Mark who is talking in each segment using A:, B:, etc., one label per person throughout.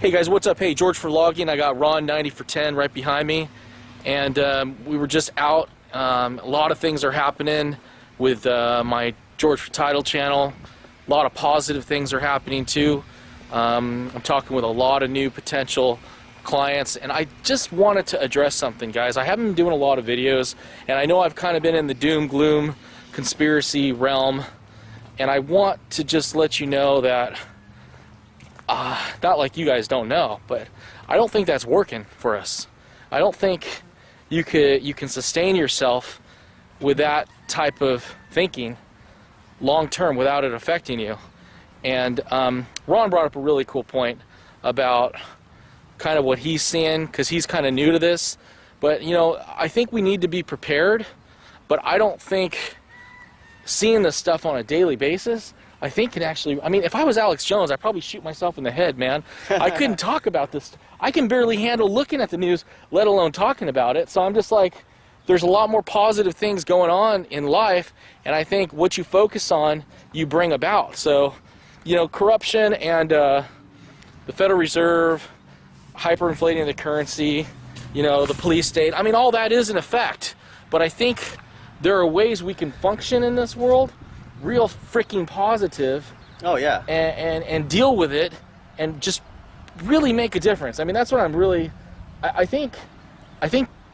A: Hey guys, what's up? Hey, George for logging. I got Ron 90 for 10 right behind me, and we were just out. A lot of things are happening with my George for Title channel. A lot of positive things are happening too. I'm talking with a lot of new potential clients, and I just wanted to address something, guys. I haven't been doing a lot of videos, and I know I've kind of been in the doom gloom conspiracy realm, and I want to just let you know that not like you guys don't know, but I don't think that's working for us. I don't think you can sustain yourself with that type of thinking long term without it affecting you. And Ron brought up a really cool point about kind of what he's seeing, because he's kind of new to this. But you know, I think we need to be prepared, but I don't think seeing this stuff on a daily basis, I think can actually, I mean, if I was Alex Jones, I'd probably shoot myself in the head, man. I couldn't talk about this. I can barely handle looking at the news, let alone talking about it. So I'm just like, there's a lot more positive things going on in life, and I think what you focus on, you bring about. So, you know, corruption and the Federal Reserve, hyperinflating the currency, you know, the police state, I mean, all that is in effect. But I think there are ways we can function in this world real freaking positive.
B: Oh yeah.
A: And deal with it and just really make a difference. I mean, that's what I'm really, I think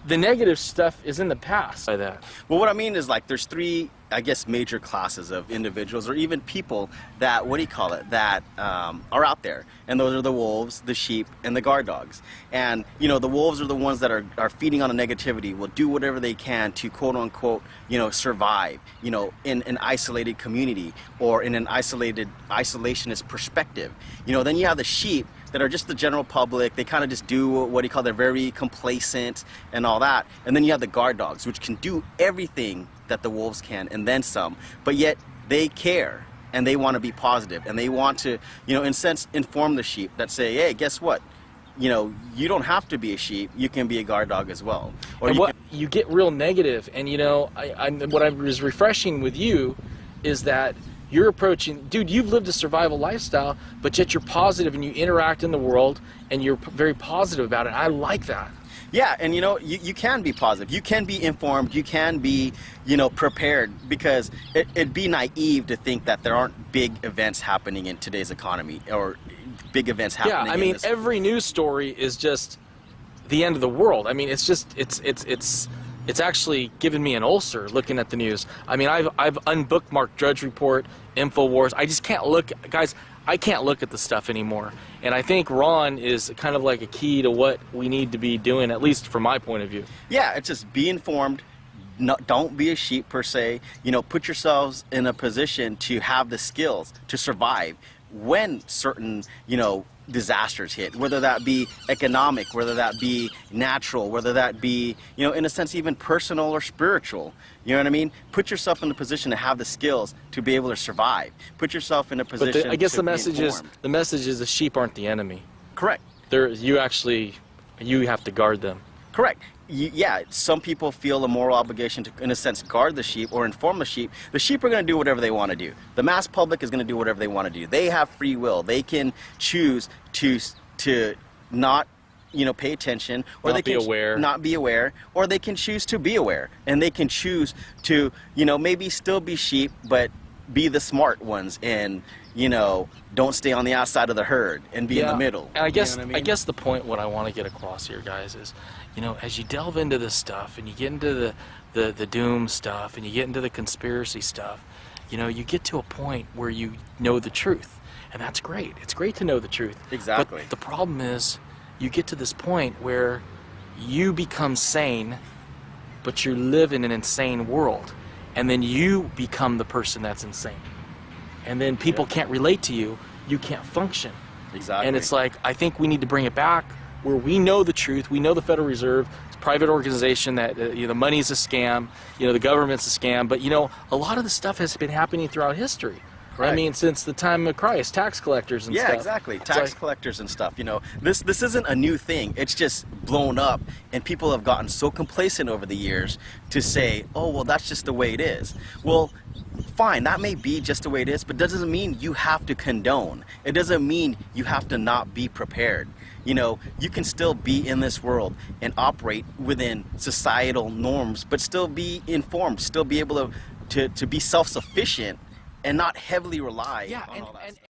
A: the negative stuff is in the past by that.
B: Well, what I mean is, like, there's three, I guess, major classes of individuals or even people that, what do you call it, that are out there. And those are the wolves, the sheep, and the guard dogs. And, you know, the wolves are the ones that are feeding on the negativity, will do whatever they can to, quote unquote, you know, survive, you know, in an isolated community or in an isolationist perspective. You know, then you have the sheep that are just the general public. They kind of just do what do you call, they're very complacent and all that. And then you have the guard dogs, which can do everything that the wolves can and then some, but yet they care and they want to be positive and they want to, you know, in a sense, inform the sheep that say, hey, guess what? You know, you don't have to be a sheep, you can be a guard dog as well. Or
A: and you get real negative, and you know, what I was refreshing with you is that you're approaching, dude, you've lived a survival lifestyle, but yet you're positive and you interact in the world and you're very positive about it. I like that.
B: Yeah, and you know, you can be positive, you can be informed, you can be, you know, prepared, because it'd be naive to think that there aren't big events happening in today's economy or big events happening.
A: Yeah, I mean, every news story is just the end of the world. I mean, it's just, it's actually given me an ulcer looking at the news. I mean, I've unbookmarked Drudge Report, InfoWars. I just can't look, guys, I can't look at the stuff anymore. And I think Ron is kind of like a key to what we need to be doing, at least from my point of view.
B: Yeah, it's just be informed. No, don't be a sheep per se. You know, put yourselves in a position to have the skills to survive when certain, you know, disasters hit, whether that be economic, whether that be natural, whether that be, you know, in a sense, even personal or spiritual. You know what I mean? Put yourself in a position to have the skills to be able to survive. Put yourself in a position.
A: But I guess
B: to
A: the message is the sheep aren't the enemy.
B: Correct.
A: You have to guard them.
B: Correct. Yeah, some people feel a moral obligation to, in a sense, guard the sheep or inform the sheep. The sheep are going to do whatever they want to do. The mass public is going to do whatever they want to do. They have free will. They can choose to not, you know, pay attention, or
A: not
B: they can not be aware, or they can choose to be aware, and they can choose to, you know, maybe still be sheep, but be the smart ones, and, you know, don't stay on the outside of the herd and be in the middle.
A: And I guess,
B: you know what I mean?
A: I guess the point, what I want to get across here, guys, is, you know, as you delve into this stuff and you get into the doom stuff and you get into the conspiracy stuff, you know, you get to a point where you know the truth, and that's great. It's great to know the truth.
B: Exactly.
A: But the problem is, you get to this point where you become sane, but you live in an insane world, and then you become the person that's insane, and then people can't relate to you. You can't function.
B: Exactly.
A: And it's like, I think we need to bring it back where we know the truth. We know the Federal Reserve, it's a private organization, that you know, money's a scam, you know, the government's a scam, but you know, a lot of the stuff has been happening throughout history. I mean, since the time of Christ, tax collectors and stuff.
B: Yeah, exactly. Tax collectors and stuff. You know, this isn't a new thing. It's just blown up, and people have gotten so complacent over the years to say, oh, well, that's just the way it is. Well, fine, that may be just the way it is, but that doesn't mean you have to condone. It doesn't mean you have to not be prepared. You know, you can still be in this world and operate within societal norms, but still be informed, still be able to be self-sufficient and not heavily rely on all that stuff.